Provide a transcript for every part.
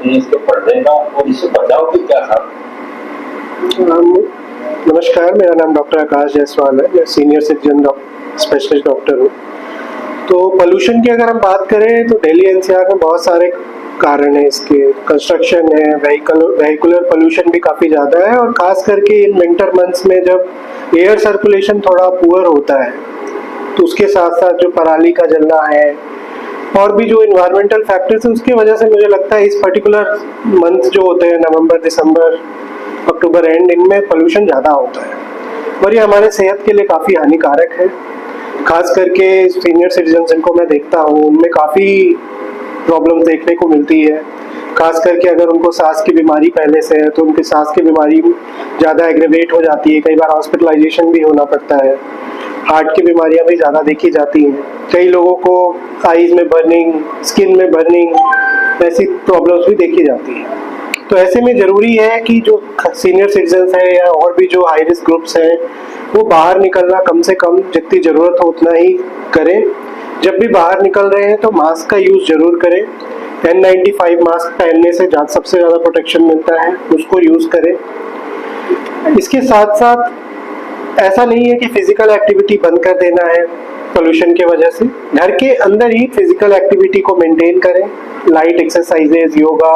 सकते हैं इसके पढ़ने का और इससे बचाव के क्या साथ? नमस्कार, मेरा नाम डॉक्टर आकाश जायसवाल है। मैं सीनियर सिटीजन स्पेशलिस्ट डॉक्टर हूँ। तो पोल्यूशन की अगर हम बात करें तो दिल्ली एनसीआर में बहुत सारे कारण है इसके। कंस्ट्रक्शन है, व्हीकुलर पोल्यूशन भी काफ़ी ज़्यादा है, और ख़ास करके इन विंटर मंथ्स में जब एयर सर्कुलेशन थोड़ा पुअर होता है तो उसके साथ साथ जो पराली का जलना है और भी जो इन्वायरमेंटल फैक्टर्स हैं उसकी वजह से मुझे लगता है इस पर्टिकुलर मंथ जो होते हैं नवंबर, दिसंबर, अक्टूबर एंड, इनमें पोल्यूशन ज़्यादा होता है और ये हमारे सेहत के लिए काफ़ी हानिकारक है। खास करके सीनियर सिटीजन जिनको मैं देखता हूँ उनमें काफ़ी प्रॉब्लम देखने को मिलती है। खास करके अगर उनको सांस की बीमारी पहले से है तो उनकी सांस की बीमारी ज़्यादा एग्रेवेट हो जाती है, कई बार हॉस्पिटलाइजेशन भी होना पड़ता है। हार्ट की बीमारियां भी ज़्यादा देखी जाती हैं। कई लोगों को आईज में बर्निंग, स्किन में बर्निंग, ऐसी प्रॉब्लम्स भी देखी जाती हैं। तो ऐसे में ज़रूरी है कि जो सीनियर सिटीजन्स हैं या और भी जो हाई रिस्क ग्रुप्स हैं वो बाहर निकलना कम से कम जितनी ज़रूरत हो उतना ही करें। जब भी बाहर निकल रहे हैं तो मास्क का यूज़ ज़रूर करें। N95 मास्क पहनने से सबसे ज़्यादा प्रोटेक्शन मिलता है, उसको यूज़ करें। इसके साथ साथ ऐसा नहीं है कि फिजिकल एक्टिविटी बंद कर देना है पोल्यूशन के वजह से। घर के अंदर ही फिजिकल एक्टिविटी को मेंटेन करें, लाइट एक्सरसाइजेज, योगा,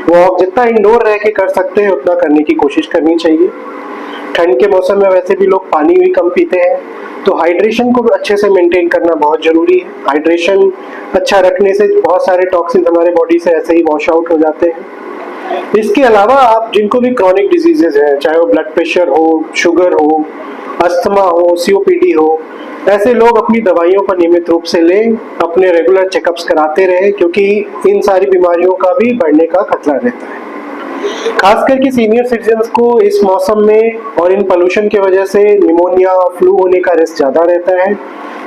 वॉक, जितना इंडोर रह के कर सकते हैं उतना करने की कोशिश करनी चाहिए। ठंड के मौसम में वैसे भी लोग पानी भी कम पीते हैं, तो हाइड्रेशन को अच्छे से मेंटेन करना बहुत ज़रूरी है। हाइड्रेशन अच्छा रखने से बहुत सारे टॉक्सिन हमारे बॉडी से ऐसे ही वॉश आउट हो जाते हैं। इसके अलावा आप जिनको भी क्रॉनिक डिजीजेज हैं, चाहे वो ब्लड प्रेशर हो, शुगर हो, अस्थमा हो, सीओपीडी हो, ऐसे लोग अपनी दवाइयों पर नियमित रूप से लें, अपने रेगुलर चेकअप्स कराते रहें, क्योंकि इन सारी बीमारियों का भी बढ़ने का खतरा रहता है। खास करके सीनियर सिटीजन्स को इस मौसम में और इन पोल्यूशन की वजह से निमोनिया और फ्लू होने का रिस्क ज़्यादा रहता है।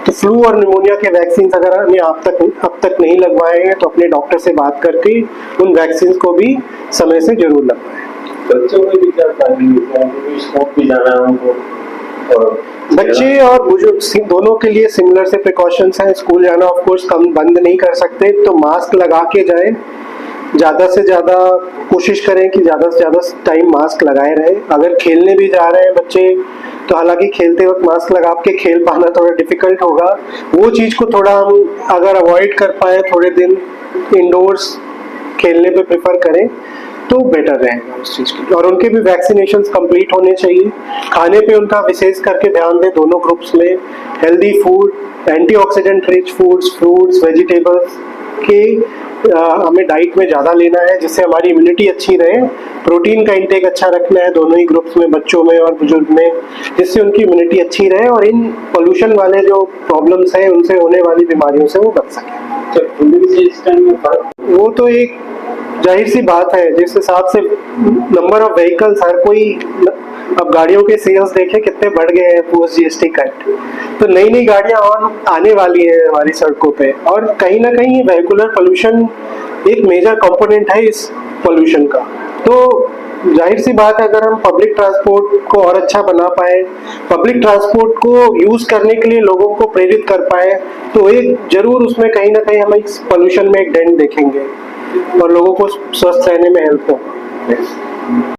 तो फ्लू और निमोनिया के वैक्सीन अगर हमने अब तक नहीं लगवाए हैं तो अपने डॉक्टर से बात करके उन वैक्सीन को भी समय से जरूर लगवाएं। बच्चों में भी क्या स्कूल भी जाना है उनको, और बच्चे और बुजुर्ग दोनों के लिए सिमिलर से प्रिकॉशंस हैं। स्कूल जाना ऑफ कोर्स कम बंद नहीं कर सकते, तो मास्क लगा के जाएं। ज़्यादा से ज़्यादा कोशिश करें कि ज़्यादा से ज़्यादा टाइम मास्क लगाए रहें। अगर खेलने भी जा रहे हैं बच्चे तो हालांकि खेलते वक्त मास्क लगा के खेल पाना थोड़ा डिफिकल्ट होगा, वो चीज़ को थोड़ा हम अगर अवॉइड कर पाए, थोड़े दिन इंडोर्स खेलने पे प्रेफर करें तो बेटर रहेगा उस चीज़ की। और उनके भी वैक्सीनेशन कंप्लीट होने चाहिए। खाने पे उनका विशेष करके ध्यान दें, दोनों ग्रुप्स में healthy food, antioxidant rich foods, fruits, vegetables के हमें डाइट में ज़्यादा लेना है जिससे हमारी इम्यूनिटी अच्छी रहे। प्रोटीन का इंटेक अच्छा रखना है दोनों ही ग्रुप्स में, बच्चों में और बुजुर्ग में, जिससे उनकी इम्यूनिटी अच्छी रहे और इन पोल्यूशन वाले जो प्रॉब्लम्स हैं उनसे होने वाली बीमारियों से वो बच सकें। वो तो एक जाहिर सी बात है, जिस हिसाब से नंबर ऑफ व्हीकल्स, हर कोई अब गाड़ियों के सेल्स देखे कितने बढ़ गए हैं पोस्ट जीएसटी कट, तो नई नई गाड़ियां और आने वाली हैं हमारी सड़कों पे। और कहीं ना कहीं व्हीकुलर पोल्यूशन एक मेजर कंपोनेंट है इस पोल्यूशन का। तो जाहिर सी बात है, अगर हम पब्लिक ट्रांसपोर्ट को और अच्छा बना पाए, पब्लिक ट्रांसपोर्ट को यूज करने के लिए लोगों को प्रेरित कर पाए, तो एक जरूर उसमें कहीं ना कहीं हम इस पोल्यूशन में एक डेंट देखेंगे और लोगों को स्वस्थ रहने में हेल्प होगा।